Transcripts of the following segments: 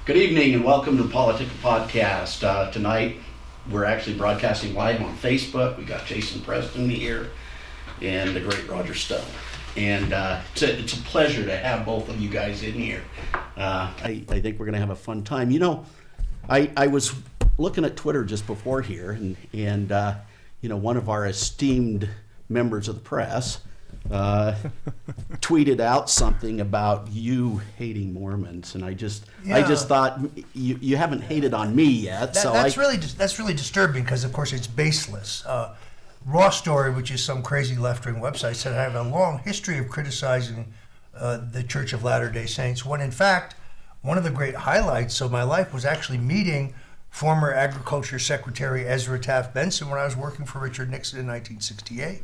Good evening and welcome to the PoliticIt podcast. Tonight we're actually broadcasting live on Facebook. We got Jason Preston here and the great Roger Stone. And it's a pleasure to have both of you guys in here. I think we're going to have a fun time. You know, I was looking at Twitter just before here, and you know, one of our esteemed members of the press tweeted out something about you hating Mormons, and I just thought you haven't hated on me yet. That's really disturbing because of course it's baseless. Raw Story, which is some crazy left-wing website, said I have a long history of criticizing the Church of Latter-day Saints, when in fact one of the great highlights of my life was actually meeting former Agriculture Secretary Ezra Taft Benson when I was working for Richard Nixon in 1968.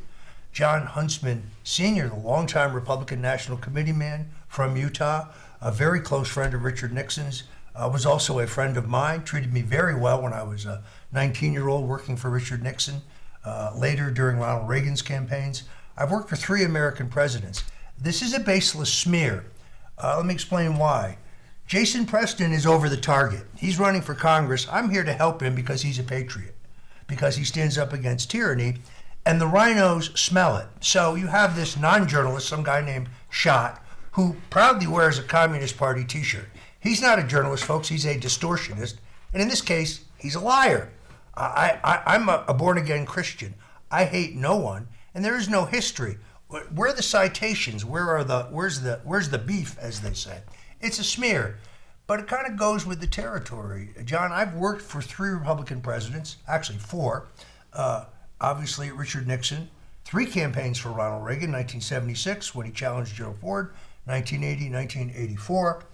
John Huntsman Sr., the longtime Republican National Committee man from Utah, a very close friend of Richard Nixon's, was also a friend of mine, treated me very well when I was a 19-year-old working for Richard Nixon, later during Ronald Reagan's campaigns. I've worked for 3 American presidents. This is a baseless smear. Let me explain why. Jason Preston is over the target. He's running for Congress. I'm here to help him because he's a patriot, because he stands up against tyranny. And the rhinos smell it. So you have this non-journalist, some guy named Schott, who proudly wears a Communist Party t-shirt. He's not a journalist, folks. He's a distortionist. And in this case, he's a liar. I'm a born-again Christian. I hate no one, and there is no history. Where are the citations? Where's the beef, as they say? It's a smear. But it kind of goes with the territory. John, I've worked for 3 Republican presidents, actually 4. Obviously, Richard Nixon, 3 campaigns for Ronald Reagan, 1976 when he challenged Gerald Ford, 1980, 1984.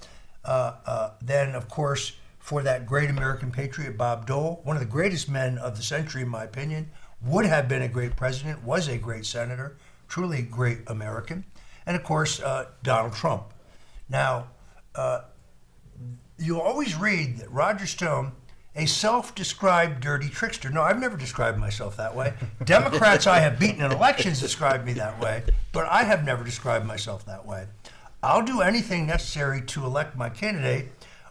Then, of course, for that great American patriot, Bob Dole, one of the greatest men of the century, in my opinion, would have been a great president, was a great senator, truly a great American. And, of course, Donald Trump. Now, you always read that Roger Stone, a self-described dirty trickster. No, I've never described myself that way. Democrats I have beaten in elections describe me that way, but I have never described myself that way. I'll do anything necessary to elect my candidate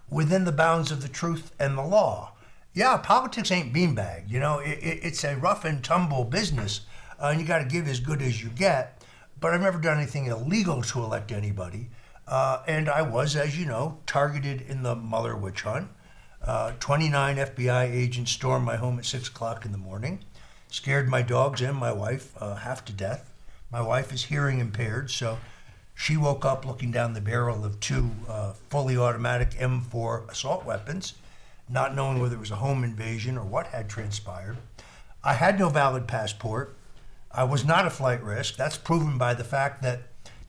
within the bounds of the truth and the law. Yeah, politics ain't beanbag. You know, it's a rough and tumble business, and you got to give as good as you get, but I've never done anything illegal to elect anybody. And I was, as you know, targeted in the Mueller witch hunt. 29 FBI agents stormed my home at 6 o'clock in the morning, scared my dogs and my wife half to death. My wife is hearing impaired, so she woke up looking down the barrel of 2 fully automatic M4 assault weapons, not knowing whether it was a home invasion or what had transpired. I had no valid passport. I was not a flight risk. That's proven by the fact that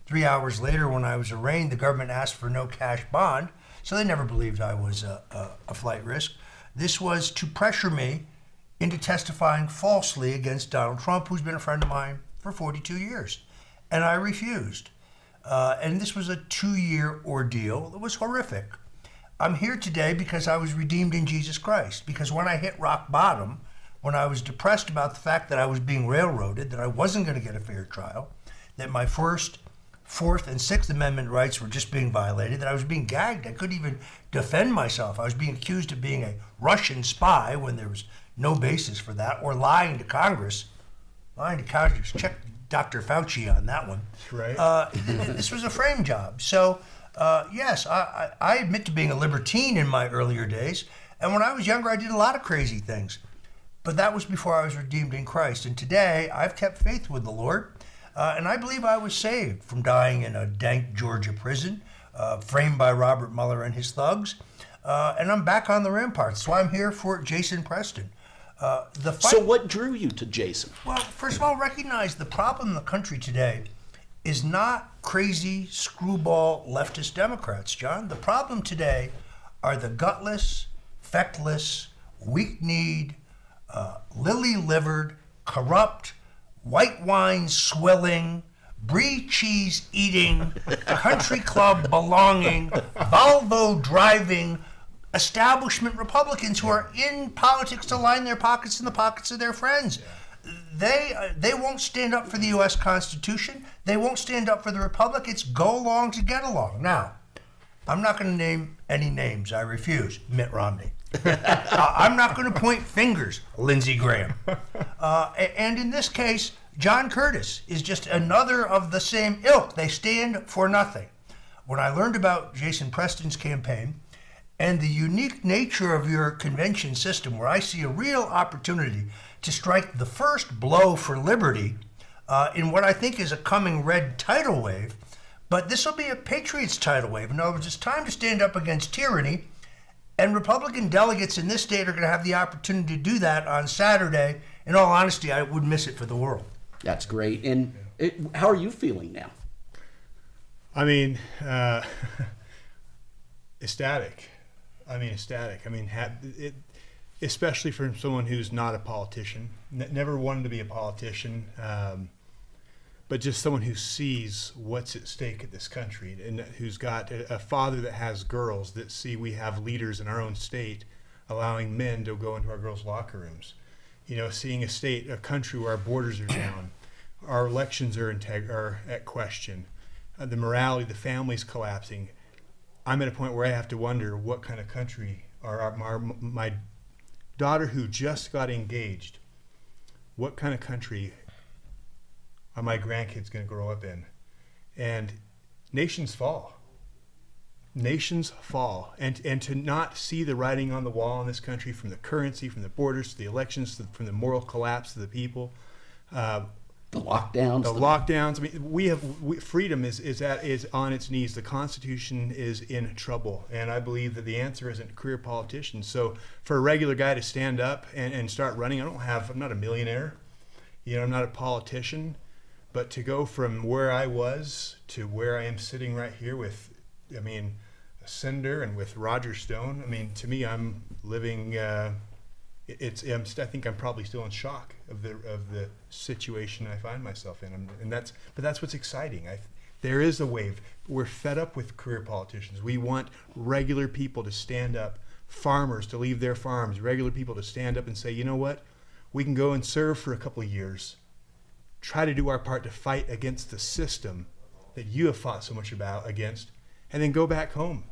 3 hours later when I was arraigned, the government asked for no cash bond. So they never believed I was a flight risk. This was to pressure me into testifying falsely against Donald Trump, who's been a friend of mine for 42 years. And I refused. And this was a 2-year ordeal. It was horrific. I'm here today because I was redeemed in Jesus Christ. Because when I hit rock bottom, when I was depressed about the fact that I was being railroaded, that I wasn't going to get a fair trial, that my First, Fourth, and Sixth Amendment rights were just being violated, that I was being gagged. I couldn't even defend myself. I was being accused of being a Russian spy when there was no basis for that, or lying to Congress. Lying to Congress. Check Dr. Fauci on that one. That's right. This was a frame job. So, yes, I admit to being a libertine in my earlier days. And when I was younger, I did a lot of crazy things. But that was before I was redeemed in Christ. And today, I've kept faith with the Lord. And I believe I was saved from dying in a dank Georgia prison, framed by Robert Mueller and his thugs. And I'm back on the ramparts. So I'm here for Jason Preston. So what drew you to Jason? Well, first of all, recognize the problem in the country today is not crazy screwball leftist Democrats, John. The problem today are the gutless, feckless, weak-kneed, lily-livered, corrupt, white wine swilling, brie cheese eating, country club belonging, Volvo driving, establishment Republicans who are in politics to line their pockets in the pockets of their friends. They won't stand up for the U.S. Constitution. They won't stand up for the Republic. It's go along to get along. Now, I'm not going to name any names. I refuse. Mitt Romney. I'm not going to point fingers. Lindsey Graham. And in this case, John Curtis is just another of the same ilk. They stand for nothing. When I learned about Jason Preston's campaign and the unique nature of your convention system, where I see a real opportunity to strike the first blow for liberty in what I think is a coming red tidal wave, but this will be a Patriots tidal wave. In other words, it's time to stand up against tyranny, and Republican delegates in this state are going to have the opportunity to do that on Saturday. In all honesty, I wouldn't miss it for the world. That's great. And how are you feeling now? I mean, ecstatic. Especially from someone who's not a politician, never wanted to be a politician, but just someone who sees what's at stake at this country, and who's got a father that has girls, that see we have leaders in our own state allowing men to go into our girls' locker rooms. You know, seeing a country where our borders are down, our elections are at question, the morality, the family's collapsing. I'm at a point where I have to wonder what kind of country my daughter who just got engaged, what kind of country are my grandkids going to grow up in? And nations fall. Nations fall. And to not see the writing on the wall in this country, from the currency, from the borders, to the elections, from the moral collapse of the people, The lockdowns. the lockdowns. I mean, freedom is on its knees. The Constitution is in trouble, and I believe that the answer isn't career politicians. So for a regular guy to stand up and start running, I'm not a millionaire, I'm not a politician, but to go from where I was to where I am sitting right here with, a senator and with Roger Stone. To me, I'm living. I think I'm probably still in shock of the situation I find myself in, but that's what's exciting. There is a wave. We're fed up with career politicians. We want regular people to stand up, farmers to leave their farms, regular people to stand up and say, you know what, we can go and serve for a couple of years, try to do our part to fight against the system that you have fought so much against, and then go back home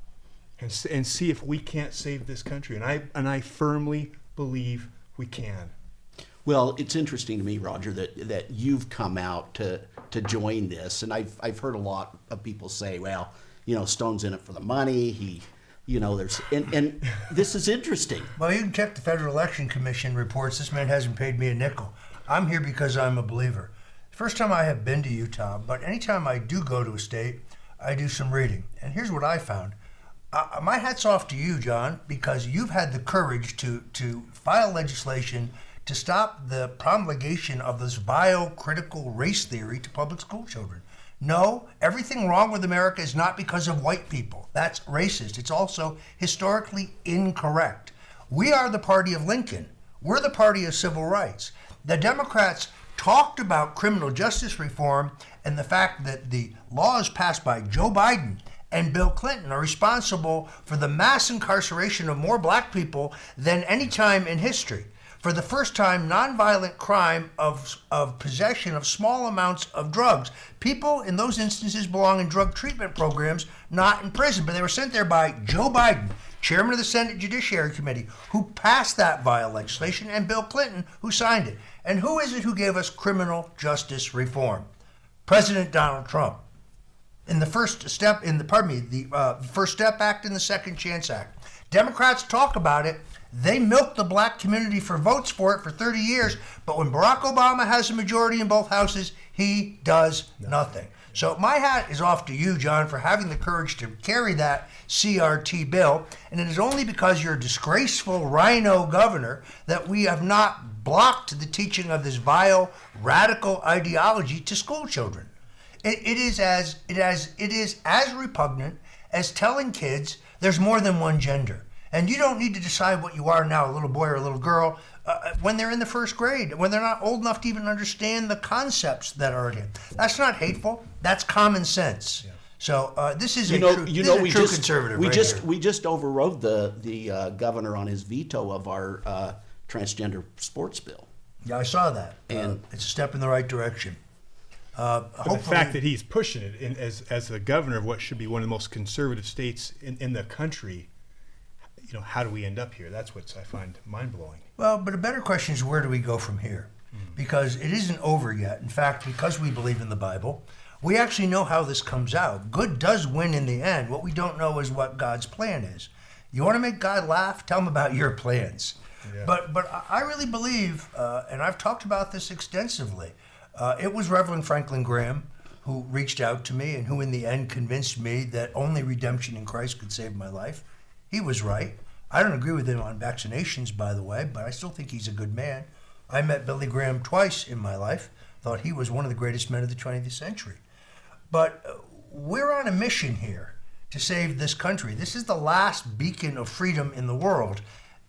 and see if we can't save this country. And I firmly believe we can. Well, it's interesting to me, Roger, that you've come out to join this, and I've heard a lot of people say, well, Stone's in it for the money. There's and this is interesting. Well, you can check the Federal Election Commission reports. This man hasn't paid me a nickel. I'm here because I'm a believer. First time I have been to Utah, but anytime I do go to a state, I do some reading. And here's what I found. My hat's off to you, John, because you've had the courage to file legislation to stop the promulgation of this vile critical race theory to public school children. No, everything wrong with America is not because of white people. That's racist. It's also historically incorrect. We are the party of Lincoln. We're the party of civil rights. The Democrats talked about criminal justice reform and the fact that the laws passed by Joe Biden and Bill Clinton are responsible for the mass incarceration of more black people than any time in history. For the first time, nonviolent crime of possession of small amounts of drugs. People in those instances belong in drug treatment programs, not in prison. But they were sent there by Joe Biden, chairman of the Senate Judiciary Committee, who passed that vile legislation, and Bill Clinton, who signed it. And who is it who gave us criminal justice reform? President Donald Trump. In the First Step, the First Step Act and the Second Chance Act. Democrats talk about it. They milked the black community for votes for it for 30 years, but when Barack Obama has a majority in both houses, he does nothing. So my hat is off to you, John, for having the courage to carry that CRT bill, and it is only because you're a disgraceful rhino governor that we have not blocked the teaching of this vile, radical ideology to school children. It is as repugnant as telling kids there's more than one gender. And you don't need to decide what you are now, a little boy or a little girl, when they're in the first grade, when they're not old enough to even understand the concepts that are in it. That's not hateful. That's common sense. Yeah. So this is a true conservative. We just overrode the governor on his veto of our transgender sports bill. Yeah, I saw that. And it's a step in the right direction. But the fact that he's pushing it as the governor of what should be one of the most conservative states in the country, how do we end up here? That's what I find mind-blowing. Well, but a better question is, where do we go from here? Because it isn't over yet. In fact, because we believe in the Bible, we actually know how this comes out. Good does win in the end. What we don't know is what God's plan is. You want to make God laugh? Tell him about your plans. Yeah. But I really believe, and I've talked about this extensively, it was Reverend Franklin Graham who reached out to me and who in the end convinced me that only redemption in Christ could save my life. He was right. I don't agree with him on vaccinations, by the way, but I still think he's a good man. I met Billy Graham twice in my life, thought he was one of the greatest men of the 20th century. But we're on a mission here to save this country. This is the last beacon of freedom in the world.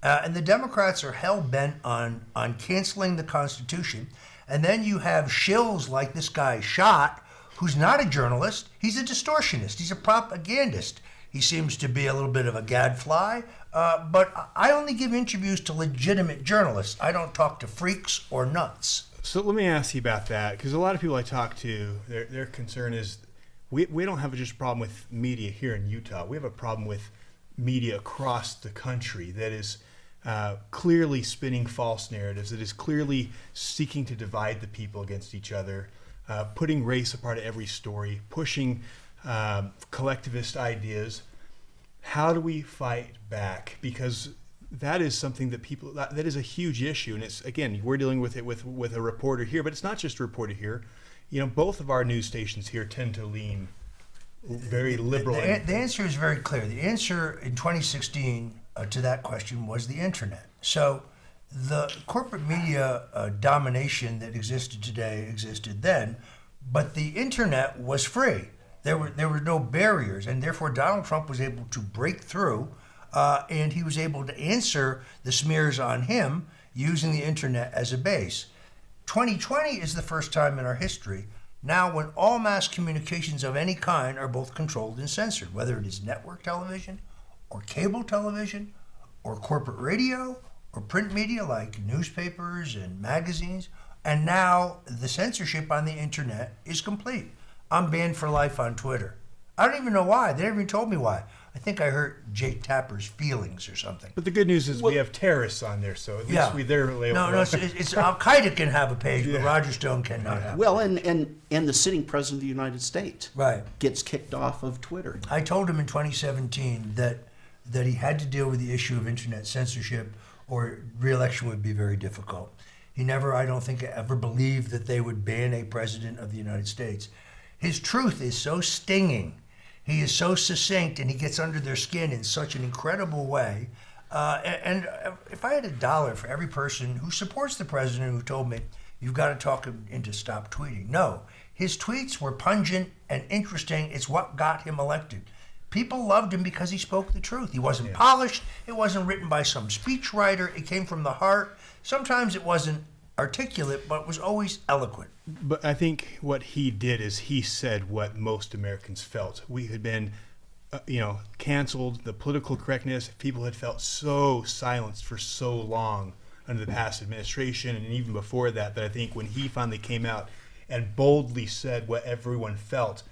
And the Democrats are hell-bent on canceling the Constitution. And then you have shills like this guy Schott, who's not a journalist. He's a distortionist. He's a propagandist. He seems to be a little bit of a gadfly. But I only give interviews to legitimate journalists. I don't talk to freaks or nuts. So let me ask you about that, because a lot of people I talk to, their concern is we don't have just a problem with media here in Utah. We have a problem with media across the country that is clearly spinning false narratives, that is clearly seeking to divide the people against each other, putting race a part of every story, pushing collectivist ideas. How do we fight back? Because that is something that that is a huge issue, and it's, again, we're dealing with it with a reporter here, but it's not just a reporter here. Both of our news stations here tend to lean very liberal. The answer is very clear. The answer in 2016 to that question was the internet. So the corporate media domination that existed today existed then, but the internet was free. There were no barriers, and therefore Donald Trump was able to break through, and he was able to answer the smears on him using the internet as a base. 2020 is the first time in our history now when all mass communications of any kind are both controlled and censored, whether it is network television or cable television or corporate radio or print media like newspapers and magazines. And now the censorship on the internet is complete. I'm banned for life on Twitter. I don't even know why. They never even told me why. I think I hurt Jake Tapper's feelings or something. But the good news is we have terrorists on there, so at least they're labeled. No, it's Al-Qaeda can have a page, but Roger Stone cannot have. Well, and the sitting president of the United States gets kicked off of Twitter. I told him in 2017 that he had to deal with the issue of internet censorship or re-election would be very difficult. He never, I don't think, ever believed that they would ban a president of the United States. His truth is so stinging. He is so succinct, and he gets under their skin in such an incredible way. And if I had $1 for every person who supports the president who told me, you've got to talk him into stop tweeting. No, his tweets were pungent and interesting. It's what got him elected. People loved him because he spoke the truth. He wasn't polished. It wasn't written by some speechwriter. It came from the heart. Sometimes it wasn't articulate, but was always eloquent. But I think what he did is he said what most Americans felt. We had been, canceled, the political correctness. People had felt so silenced for so long under the past administration, and even before that I think when he finally came out and boldly said what everyone felt,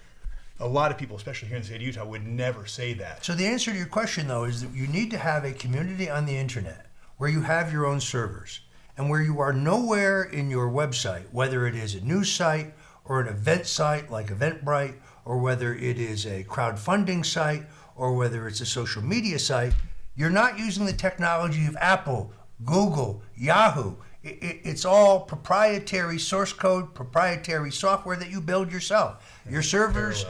a lot of people, especially here in the state of Utah, would never say that. So the answer to your question, though, is that you need to have a community on the internet where you have your own servers and where you are nowhere in your website, whether it is a news site or an event site like Eventbrite, or whether it is a crowdfunding site, or whether it's a social media site, you're not using the technology of Apple, Google, Yahoo. It's all proprietary source code, proprietary software that you build yourself. Your servers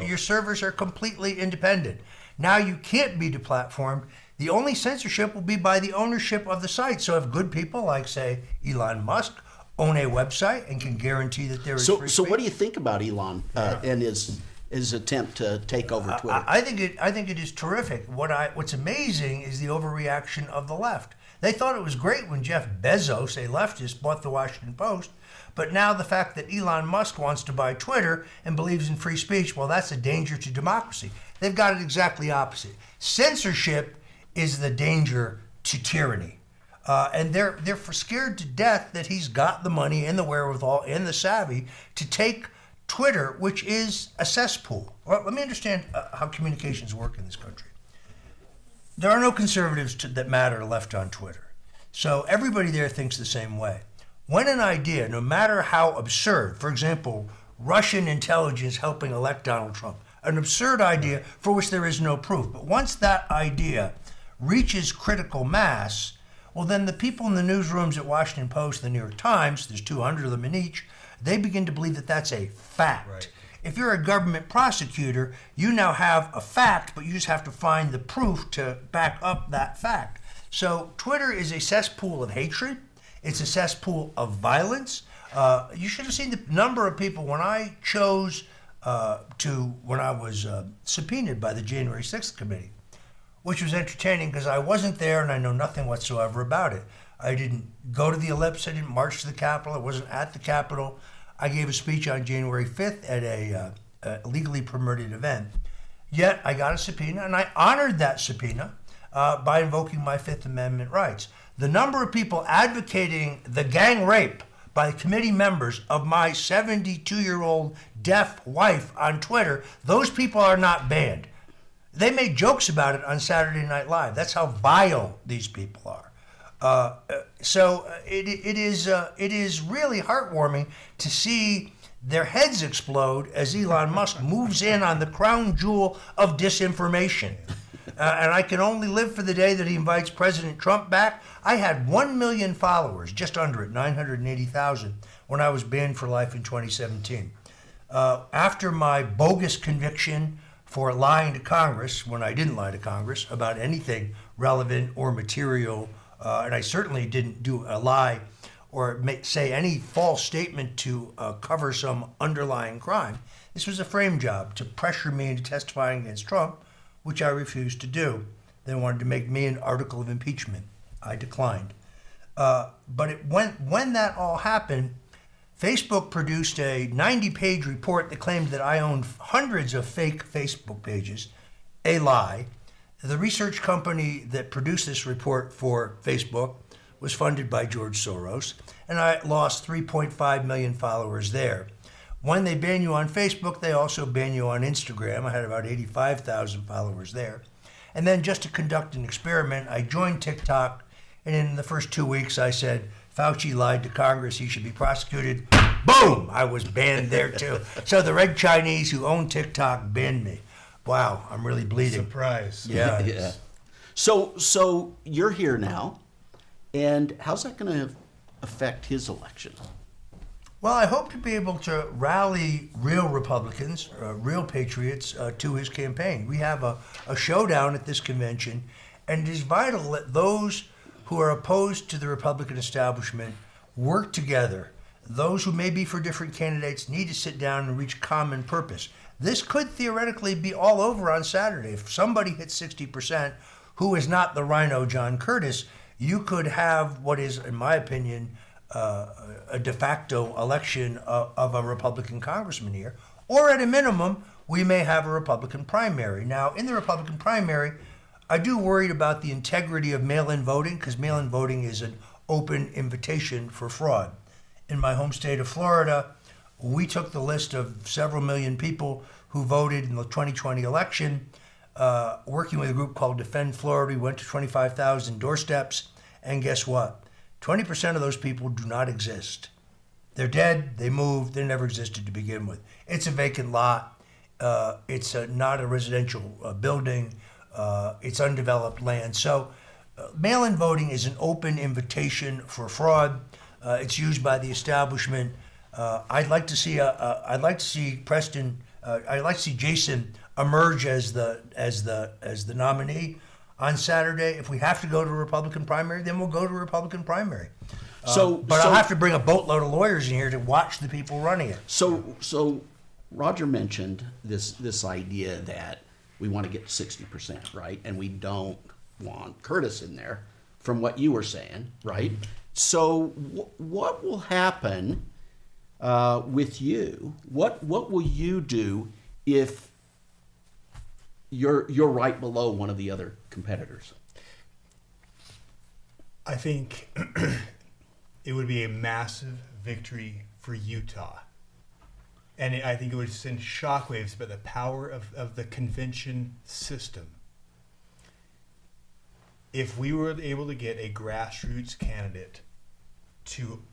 are completely independent. Now you can't be deplatformed. The only censorship will be by the ownership of the site. So if good people like, say, Elon Musk own a website and can guarantee that there is free speech. So what do you think about Elon and his attempt to take over Twitter? I think it is terrific. What's amazing is the overreaction of the left. They thought it was great when Jeff Bezos, a leftist, bought the Washington Post. But now the fact that Elon Musk wants to buy Twitter and believes in free speech, well, that's a danger to democracy. They've got it exactly opposite. Censorship is the danger to tyranny. And they're scared to death that he's got the money and the wherewithal and the savvy to take Twitter, which is a cesspool. Well, let me understand how communications work in this country. There are no conservatives that matter left on Twitter. So everybody there thinks the same way. When an idea, no matter how absurd, for example, Russian intelligence helping elect Donald Trump, an absurd idea for which there is no proof, but once that idea reaches critical mass, well, then the people in the newsrooms at Washington Post, the New York Times, there's 200 of them in each, they begin to believe that that's a fact. Right. If you're a government prosecutor, you now have a fact, but you just have to find the proof to back up that fact. So Twitter is a cesspool of hatred. It's a cesspool of violence. You should have seen the number of people when I chose when I was subpoenaed by the January 6th committee, which was entertaining because I wasn't there and I know nothing whatsoever about it. I didn't go to the ellipse. I didn't march to the Capitol. I wasn't at the Capitol. I gave a speech on January 5th at a legally permitted event. Yet I got a subpoena, and I honored that subpoena by invoking my Fifth Amendment rights. The number of people advocating the gang rape by committee members of my 72-year-old deaf wife on Twitter, those people are not banned. They made jokes about it on Saturday Night Live. That's how vile these people are. So it is really heartwarming to see their heads explode as Elon Musk moves in on the crown jewel of disinformation. And I can only live for the day that he invites President Trump back. I had 1 million followers, just under it, 980,000, when I was banned for life in 2017. After my bogus conviction for lying to Congress, when I didn't lie to Congress about anything relevant or material, and I certainly didn't do a lie or say any false statement to cover some underlying crime. This was a frame job to pressure me into testifying against Trump, which I refused to do. They wanted to make me an article of impeachment. I declined. But when that all happened, Facebook produced a 90-page report that claimed that I owned hundreds of fake Facebook pages, a lie. The research company that produced this report for Facebook was funded by George Soros, and I lost 3.5 million followers there. When they ban you on Facebook, they also ban you on Instagram. I had about 85,000 followers there. And then just to conduct an experiment, I joined TikTok, and in the first 2 weeks I said, Fauci lied to Congress, he should be prosecuted. Boom! I was banned there too. So the Red Chinese who own TikTok banned me. Wow, I'm really bleeding. Surprise. Yeah. Yeah. So you're here now, and how's that going to affect his election? Well, I hope to be able to rally real Republicans, real patriots, to his campaign. We have a showdown at this convention, and it is vital that those who are opposed to the Republican establishment work together. Those who may be for different candidates need to sit down and reach common purpose. This could theoretically be all over on Saturday. If somebody hits 60%, who is not the rhino John Curtis, you could have what is, in my opinion, a de facto election of a Republican congressman here. Or at a minimum, we may have a Republican primary. Now, in the Republican primary, I do worry about the integrity of mail-in voting, because mail-in voting is an open invitation for fraud. In my home state of Florida, we took the list of several million people who voted in the 2020 election, working with a group called Defend Florida. We went to 25,000 doorsteps, and guess what? 20% of those people do not exist. They're dead, they moved, they never existed to begin with. It's a vacant lot, it's not a residential building, it's undeveloped land. So mail-in voting is an open invitation for fraud. It's used by the establishment. I'd like to see Preston. I'd like to see Jason emerge as the nominee on Saturday. If we have to go to a Republican primary, then we'll go to a Republican primary. But I'll have to bring a boatload of lawyers in here to watch the people running it. So Roger mentioned this idea that we want to get to 60%, right? And we don't want Curtis in there, from what you were saying, right? So what will happen with you? What will you do if you're right below one of the other competitors? I think it would be a massive victory for Utah. And I think it would send shockwaves about the power of the convention system. If we were able to get a grassroots candidate to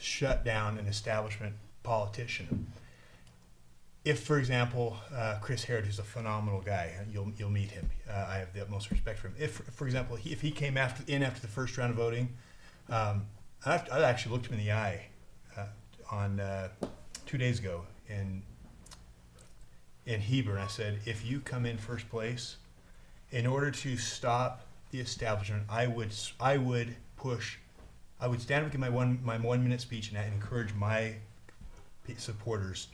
shut down an establishment politician, if, for example, Chris Herod, who's a phenomenal guy, you'll meet him. I have the utmost respect for him. If, for example, if he came after the first round of voting, I actually looked him in the eye on 2 days ago in Heber, and I said, if you come in first place, in order to stop the establishment, I would stand up and give my 1 minute speech and encourage my supporters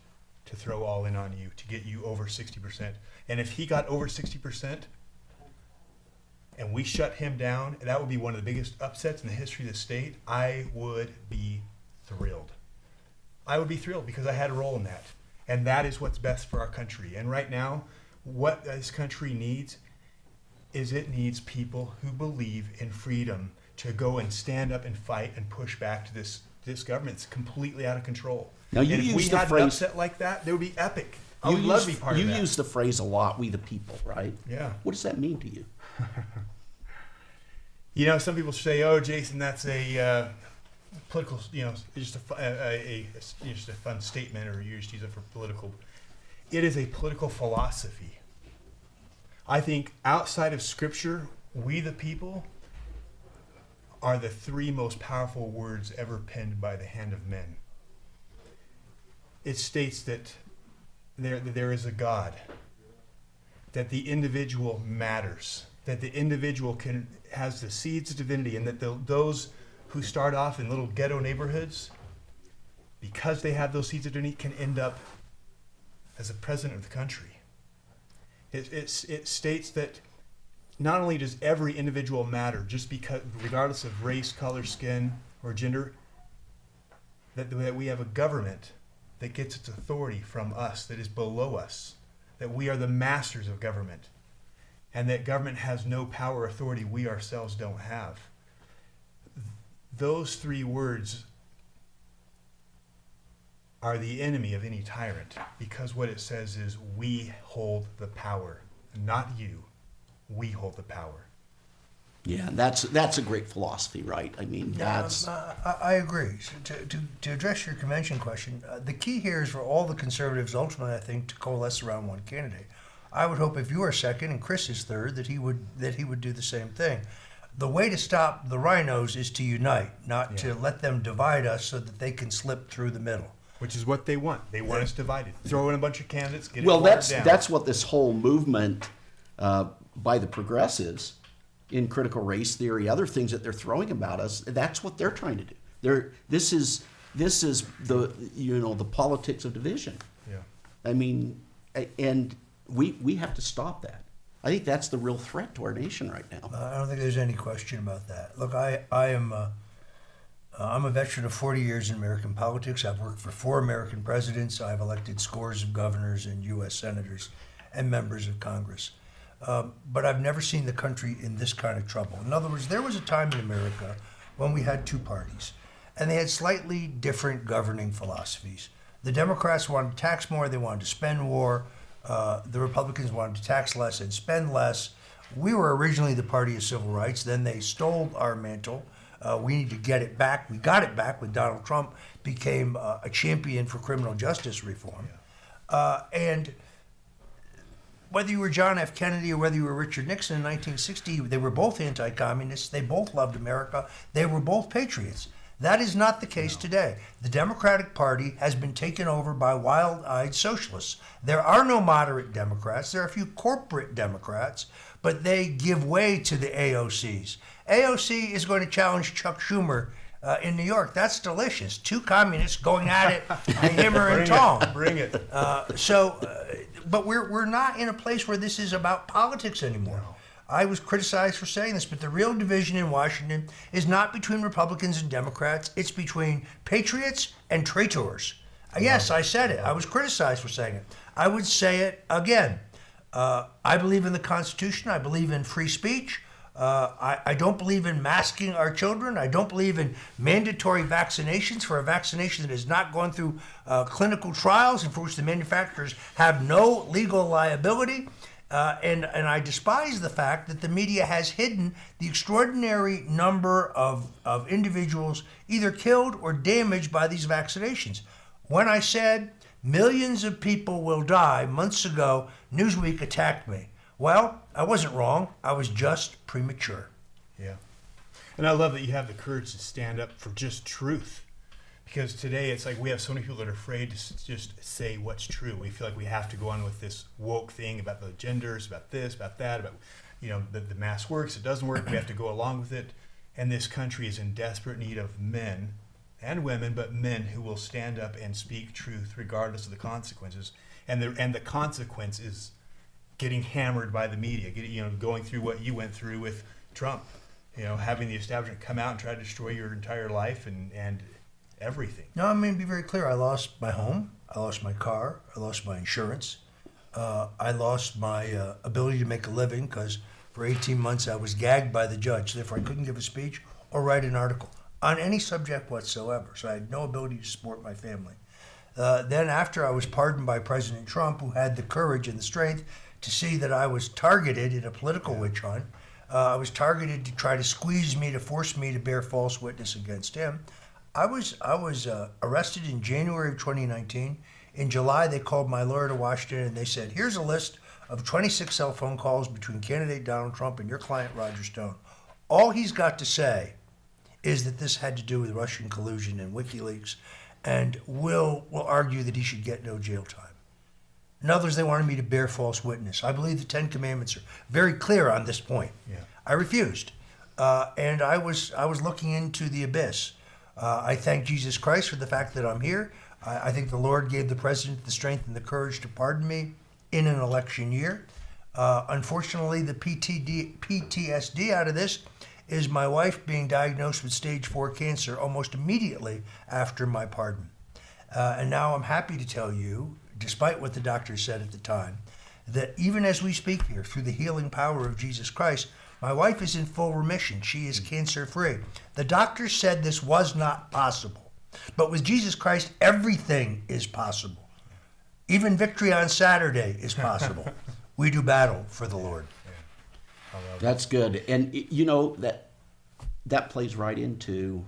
to throw all in on you to get you over 60%. And if he got over 60% and we shut him down, that would be one of the biggest upsets in the history of the state. I would be thrilled. I would be thrilled because I had a role in that. And that is what's best for our country. And right now, what this country needs is it needs people who believe in freedom to go and stand up and fight and push back to this government. It's completely out of control. Now, you and if use we the had phrase, an upset like that, it would be epic. I would love to be part of that. You use the phrase a lot, we the people, right? Yeah. What does that mean to you? You know, some people say, "Oh, Jason, that's a political, just a fun statement, or you just use it for political." It is a political philosophy. I think outside of Scripture, we the people are the 3 most powerful words ever penned by the hand of men. It states that there is a God, that the individual matters, that the individual has the seeds of divinity, and that those who start off in little ghetto neighborhoods, because they have those seeds of divinity, can end up as the president of the country. It states that not only does every individual matter, just because, regardless of race, color, skin, or gender, that we have a government that gets its authority from us, that is below us, that we are the masters of government, and that government has no power or authority we ourselves don't have. Those 3 words are the enemy of any tyrant, because what it says is we hold the power, not you. We hold the power. Yeah, that's a great philosophy, right? I mean, that's... I agree. So to address your convention question, the key here is for all the conservatives ultimately, I think, to coalesce around one candidate. I would hope if you are second and Chris is third, that he would do the same thing. The way to stop the rhinos is to unite, not to let them divide us so that they can slip through the middle. Which is what they want. They want us divided. Throw in a bunch of candidates, get it Well, watered down. that's what this whole movement by the progressives in critical race theory, other things that they're throwing about us, that's what they're trying to do. This is the politics of division. Yeah. Uh, I mean, and we have to stop that. I think that's the real threat to our nation right now. I don't think there's any question about that. Look, I'm a veteran of 40 years in American politics. I've worked for 4 American presidents. I've elected scores of governors and U.S. senators and members of Congress. But I've never seen the country in this kind of trouble. In other words, there was a time in America when we had 2 parties, and they had slightly different governing philosophies. The Democrats wanted to tax more, they wanted to spend more. The Republicans wanted to tax less and spend less. We were originally the party of civil rights. Then they stole our mantle. We need to get it back. We got it back when Donald Trump became a champion for criminal justice reform. And whether you were John F. Kennedy or whether you were Richard Nixon in 1960, they were both anti-communists. They both loved America. They were both patriots. That is not the case today. The Democratic Party has been taken over by wild-eyed socialists. There are no moderate Democrats. There are a few corporate Democrats, but they give way to the AOCs. AOC is going to challenge Chuck Schumer in New York. That's delicious. 2 communists going at it, a hammer and tong. Bring it. But we're not in a place where this is about politics anymore. No. I was criticized for saying this, but the real division in Washington is not between Republicans and Democrats. It's between patriots and traitors. Yes, I said it. I was criticized for saying it. I would say it again. I believe in the Constitution. I believe in free speech. I don't believe in masking our children. I don't believe in mandatory vaccinations for a vaccination that has not gone through clinical trials and for which the manufacturers have no legal liability. And I despise the fact that the media has hidden the extraordinary number of individuals either killed or damaged by these vaccinations. When I said millions of people will die months ago, Newsweek attacked me. Well, I wasn't wrong. I was just premature. Yeah. And I love that you have the courage to stand up for just truth. Because today it's like we have so many people that are afraid to just say what's true. We feel like we have to go on with this woke thing about the genders, about this, about that, about, the mask works, it doesn't work, we have to go along with it. And this country is in desperate need of men and women, but men who will stand up and speak truth regardless of the consequences. And the consequence is getting hammered by the media, going through what you went through with Trump, having the establishment come out and try to destroy your entire life and everything. No, I'm going to be very clear. I lost my home. I lost my car. I lost my insurance. I lost my ability to make a living because for 18 months I was gagged by the judge. Therefore, I couldn't give a speech or write an article on any subject whatsoever. So I had no ability to support my family. Then after I was pardoned by President Trump, who had the courage and the strength to see that I was targeted in a political witch hunt. I was targeted to try to squeeze me, to force me to bear false witness against him. I was arrested in January of 2019. In July, they called my lawyer to Washington and they said, here's a list of 26 cell phone calls between candidate Donald Trump and your client, Roger Stone. All he's got to say is that this had to do with Russian collusion and WikiLeaks, and will argue that he should get no jail time. In others, they wanted me to bear false witness. I believe the Ten Commandments are very clear on this point. Yeah. I refused, and I was looking into the abyss. I thank Jesus Christ for the fact that I'm here. I think the Lord gave the president the strength and the courage to pardon me in an election year. Unfortunately, the PTSD out of this is my wife being diagnosed with stage 4 cancer almost immediately after my pardon. And now I'm happy to tell you, despite what the doctor said at the time, that even as we speak here, through the healing power of Jesus Christ, my wife is in full remission. She is cancer-free. The doctor said this was not possible. But with Jesus Christ, everything is possible. Even victory on Saturday is possible. We do battle for the Lord. That's good. And that plays right into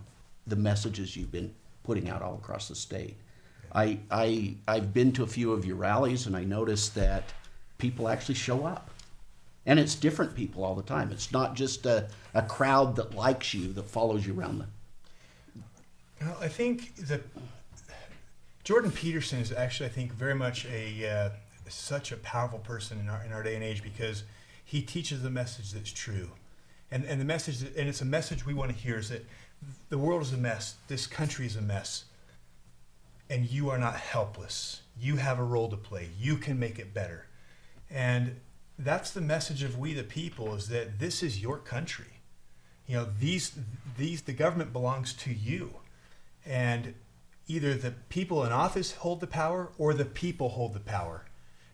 the messages you've been putting out all across the state. I've been to a few of your rallies, and I noticed that people actually show up. And it's different people all the time. It's not just a crowd that likes you, that follows you around them. Well, I think that Jordan Peterson is actually, I think, very much such a powerful person in our day and age, because he teaches the message that's true. And the message, and it's a message we want to hear, is that the world is a mess. This country is a mess. And you are not helpless. You have a role to play. You can make it better. And that's the message of we the people, is that this is your country. The government belongs to you. And either the people in office hold the power or the people hold the power.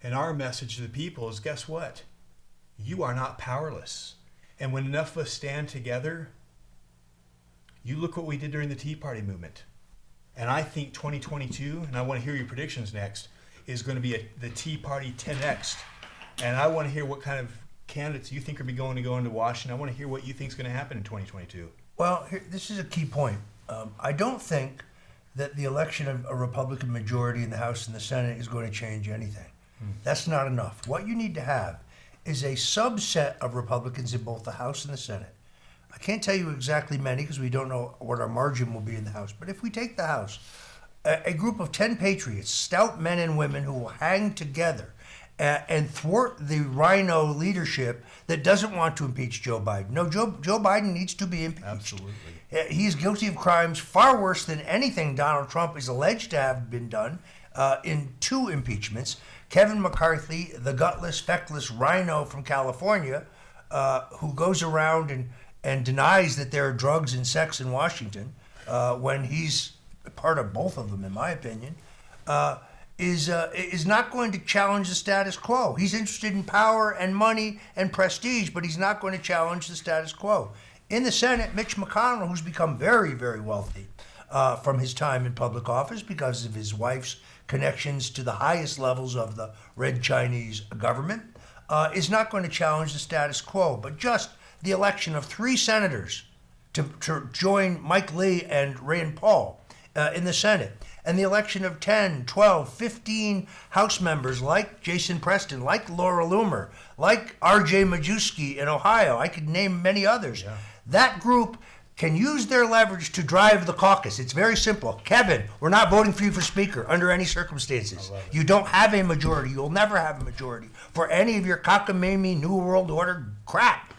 And our message to the people is, guess what? You are not powerless. And when enough of us stand together, you look what we did during the Tea Party movement. And I think 2022, and I want to hear your predictions next, is going to be the Tea Party 10X. And I want to hear what kind of candidates you think are going to go into Washington. I want to hear what you think is going to happen in 2022. Well, this is a key point. I don't think that the election of a Republican majority in the House and the Senate is going to change anything. That's not enough. What you need to have is a subset of Republicans in both the House and the Senate. I can't tell you exactly many because we don't know what our margin will be in the House. But if we take the House, a group of 10 patriots, stout men and women who will hang together and thwart the rhino leadership that doesn't want to impeach Joe Biden. No, Joe Biden needs to be impeached. Absolutely. He is guilty of crimes far worse than anything Donald Trump is alleged to have been done in 2 impeachments. Kevin McCarthy, the gutless, feckless rhino from California, who goes around and denies that there are drugs and sex in Washington, when he's part of both of them, in my opinion. is not going to challenge the status quo. He's interested in power and money and prestige, but he's not going to challenge the status quo. In the Senate, Mitch McConnell, who's become very, very wealthy from his time in public office because of his wife's connections to the highest levels of the Red Chinese government, is not going to challenge the status quo, but just the election of 3 senators to join Mike Lee and Rand Paul in the Senate, and the election of 10, 12, 15 House members like Jason Preston, like Laura Loomer, like R.J. Majewski in Ohio. I could name many others. Yeah. That group can use their leverage to drive the caucus. It's very simple. Kevin, we're not voting for you for Speaker under any circumstances. You don't have a majority. You'll never have a majority for any of your cockamamie New World Order crap.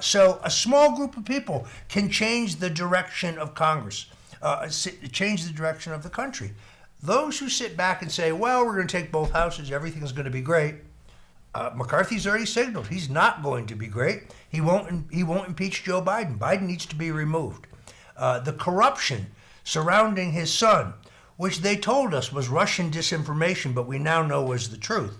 So a small group of people can change the direction of Congress, change the direction of the country. Those who sit back and say, well, we're going to take both houses, everything's going to be great, McCarthy's already signaled he's not going to be great. He won't impeach Joe Biden. Biden needs to be removed. The corruption surrounding his son, which they told us was Russian disinformation, but we now know was the truth.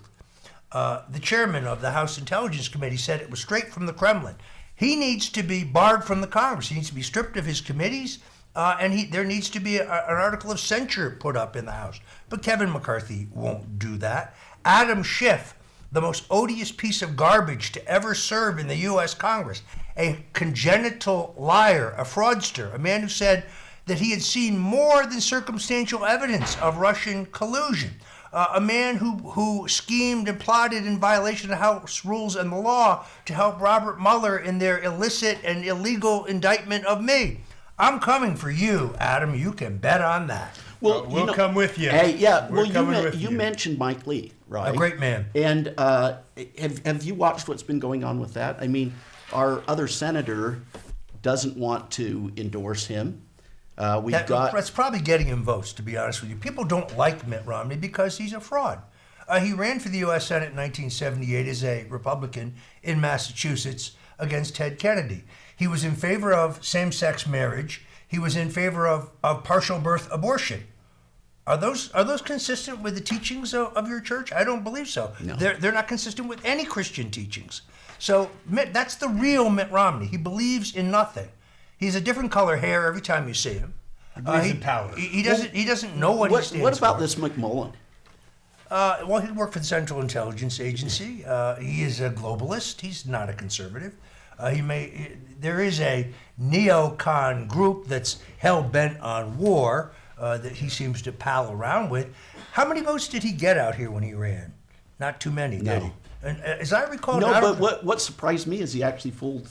The chairman of the House Intelligence Committee said it was straight from the Kremlin. He needs to be barred from the Congress. He needs to be stripped of his committees, and there needs to be an article of censure put up in the House. But Kevin McCarthy won't do that. Adam Schiff, the most odious piece of garbage to ever serve in the U.S. Congress, a congenital liar, a fraudster, a man who said that he had seen more than circumstantial evidence of Russian collusion, a man who schemed and plotted in violation of House rules and the law to help Robert Mueller in their illicit and illegal indictment of me. I'm coming for you, Adam. You can bet on that. Well, we'll come with you. Hey, yeah. We're Well, you mentioned Mike Lee, right? A great man. And have you watched what's been going on with that? I mean, our other senator doesn't want to endorse him. That's probably getting him votes, to be honest with you. People don't like Mitt Romney because he's a fraud. He ran for the U.S. Senate in 1978 as a Republican in Massachusetts against Ted Kennedy. He was in favor of same-sex marriage. He was in favor of partial birth abortion. Are those consistent with the teachings of your church? I don't believe so. No. They're not consistent with any Christian teachings. So that's the real Mitt Romney. He believes in nothing. He has a different color hair every time you see him. He believes in power. He doesn't know what he stands for. What about this McMullen? Well, he worked for the Central Intelligence Agency. He is a globalist. He's not a conservative. There is a neocon group that's hell-bent on war that he seems to pal around with. How many votes did he get out here when he ran? Not too many, did he? And as I recall... No, but what surprised me is he actually fooled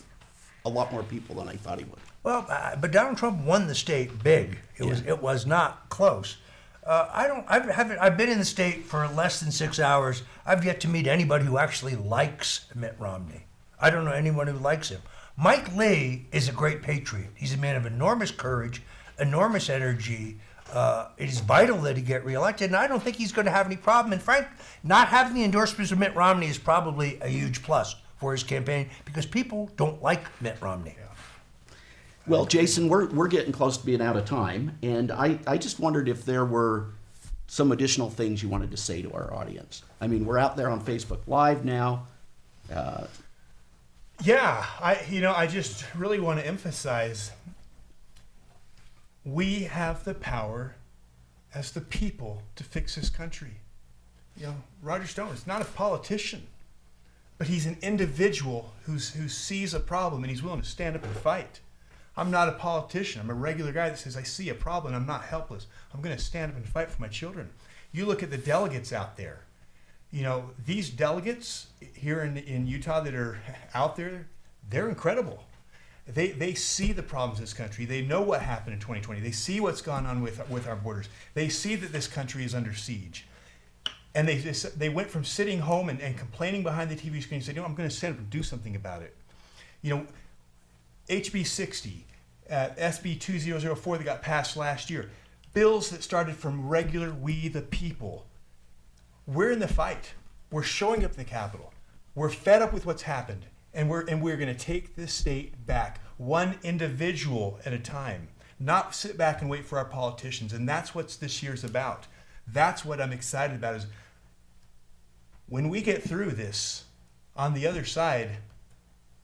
a lot more people than I thought he would. Well, but Donald Trump won the state big. It was not close. I've been in the state for less than 6 hours. I've yet to meet anybody who actually likes Mitt Romney. I don't know anyone who likes him. Mike Lee is a great patriot. He's a man of enormous courage, enormous energy. It is vital that he get reelected, and I don't think he's going to have any problem. And Frank, not having the endorsements of Mitt Romney is probably a huge plus for his campaign because people don't like Mitt Romney. Well, Jason, we're getting close to being out of time, and I just wondered if there were some additional things you wanted to say to our audience. I mean, we're out there on Facebook Live now. I just really want to emphasize we have the power as the people to fix this country. Roger Stone is not a politician, but he's an individual who sees a problem and he's willing to stand up and fight. I'm not a politician. I'm a regular guy that says, I see a problem. I'm not helpless. I'm going to stand up and fight for my children. You look at the delegates out there. These delegates here in Utah that are out there, they're incredible. They see the problems in this country. They know what happened in 2020. They see what's gone on with our borders. They see that this country is under siege. And they went from sitting home and complaining behind the TV screen and saying, I'm going to stand up and do something about it. HB 60, SB 2004 that got passed last year, bills that started from regular we the people. We're in the fight. We're showing up in the Capitol. We're fed up with what's happened, and we're going to take this state back, one individual at a time, not sit back and wait for our politicians. And that's what this year's about. That's what I'm excited about, is when we get through this, on the other side,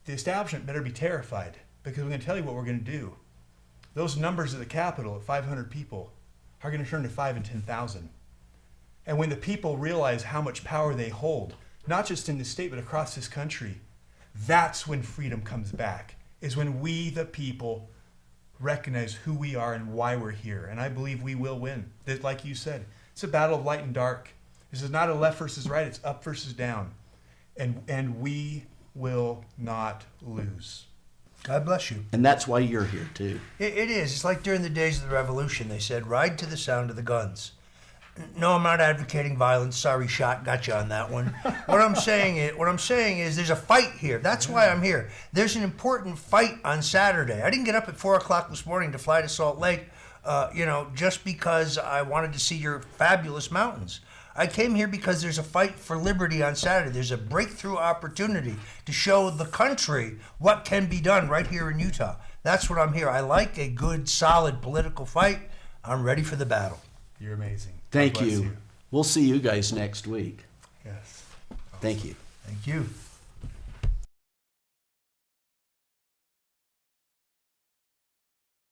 the establishment better be terrified, because we're going to tell you what we're going to do. Those numbers at the Capitol at 500 people are going to turn to 5 and 10,000. And when the people realize how much power they hold, not just in this state, but across this country, that's when freedom comes back, is when we, the people, recognize who we are and why we're here. And I believe we will win. That, like you said, it's a battle of light and dark. This is not a left versus right, it's up versus down. And we will not lose. God bless you. And that's why you're here too. It is. It's like during the days of the Revolution. They said, ride to the sound of the guns. No, I'm not advocating violence. Sorry, shot. Got you on that one. What I'm saying is there's a fight here. That's why I'm here. There's an important fight on Saturday. I didn't get up at 4 o'clock this morning to fly to Salt Lake, just because I wanted to see your fabulous mountains. I came here because there's a fight for liberty on Saturday. There's a breakthrough opportunity to show the country what can be done right here in Utah. That's what I'm here. I like a good, solid political fight. I'm ready for the battle. You're amazing. Thank God bless you. We'll see you guys next week. Yes. Thank you. Thank you.